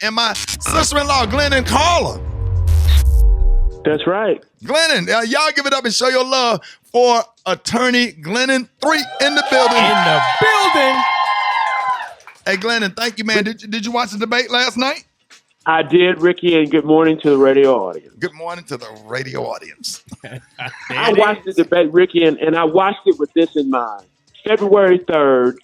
and my sister-in-law, Glennon Carla. That's right. Glennon, y'all give it up and show your love for attorney Glennon Threatt in the building. Hey, Glennon, thank you, man. Did you watch the debate last night? I did, Ricky, and good morning to the radio audience. Good morning to the radio audience. I watched the debate, Ricky, and I watched it with this in mind. February 3rd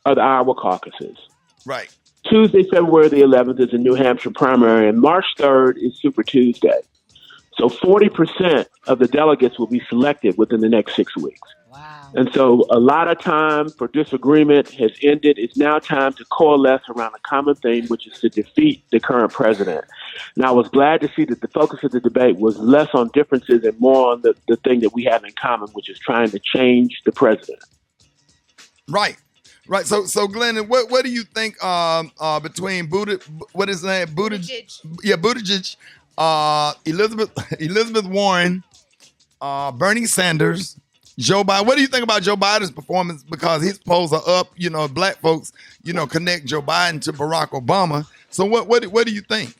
are the Iowa caucuses. Right. Tuesday, February the 11th is the New Hampshire primary, and March 3rd is Super Tuesday. So 40% of the delegates will be selected within the next 6 weeks. Wow. And so a lot of time for disagreement has ended. It's now time to coalesce around a common theme, which is to defeat the current president. And I was glad to see that the focus of the debate was less on differences and more on the thing that we have in common, which is trying to change the president. Right. Right. So Glennon, what do you think between what is his name? Buttigieg. Yeah, Buttigieg, Elizabeth Warren, Bernie Sanders, Joe Biden. What do you think about Joe Biden's performance? Because he's supposed to black folks, connect Joe Biden to Barack Obama. So what do you think?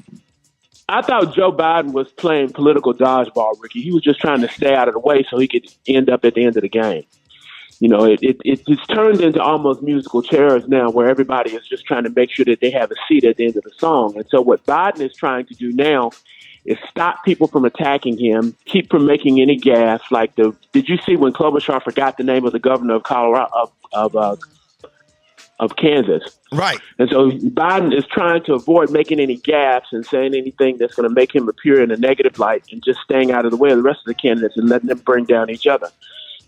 I thought Joe Biden was playing political dodgeball, Ricky. He was just trying to stay out of the way so he could end up at the end of the game. It's turned into almost musical chairs now where everybody is just trying to make sure that they have a seat at the end of the song. And so what Biden is trying to do now is stop people from attacking him, keep from making any gaffes. Like did you see when Klobuchar forgot the name of the governor of Colorado, of Kansas? Right. And so Biden is trying to avoid making any gaffes and saying anything that's going to make him appear in a negative light and just staying out of the way of the rest of the candidates and letting them bring down each other.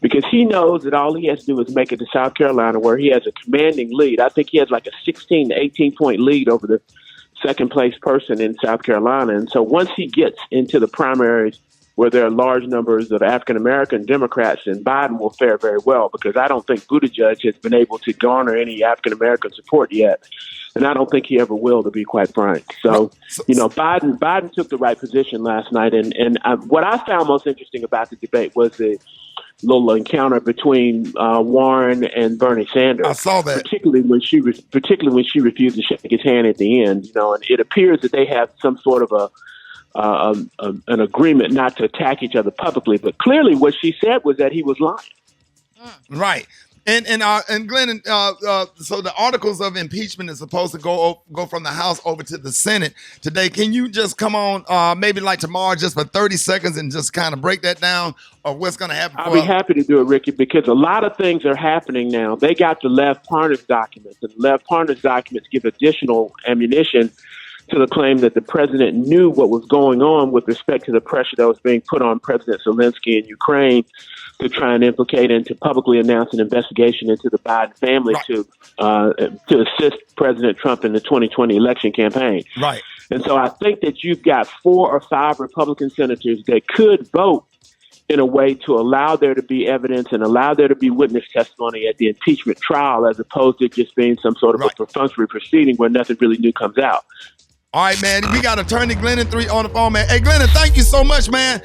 Because he knows that all he has to do is make it to South Carolina where he has a commanding lead. I think he has like a 16 to 18 point lead over the second place person in South Carolina. And so once he gets into the primaries where there are large numbers of African-American Democrats, then Biden will fare very well, because I don't think Buttigieg has been able to garner any African-American support yet. And I don't think he ever will, to be quite frank. So, Biden took the right position last night. And what I found most interesting about the debate was the little encounter between Warren and Bernie Sanders. I saw that, particularly when she refused to shake his hand at the end. And it appears that they have some sort of an agreement not to attack each other publicly. But clearly, what she said was that he was lying. Right. And Glennon, so the articles of impeachment is supposed to go from the House over to the Senate today. Can you just come on maybe like tomorrow just for 30 seconds and just kind of break that down, or what's going to happen? I'll be happy to do it, Ricky, because a lot of things are happening now. They got the Lev Parnas documents, and the Lev Parnas documents give additional ammunition to the claim that the president knew what was going on with respect to the pressure that was being put on President Zelensky in Ukraine to try and implicate and to publicly announce an investigation into the Biden family to assist President Trump in the 2020 election campaign. Right. And so I think that you've got 4 or 5 Republican senators that could vote in a way to allow there to be evidence and allow there to be witness testimony at the impeachment trial, as opposed to just being some sort of a perfunctory proceeding where nothing really new comes out. All right, man. We got attorney Glennon Threatt on the phone, man. Hey, Glennon, thank you so much, man.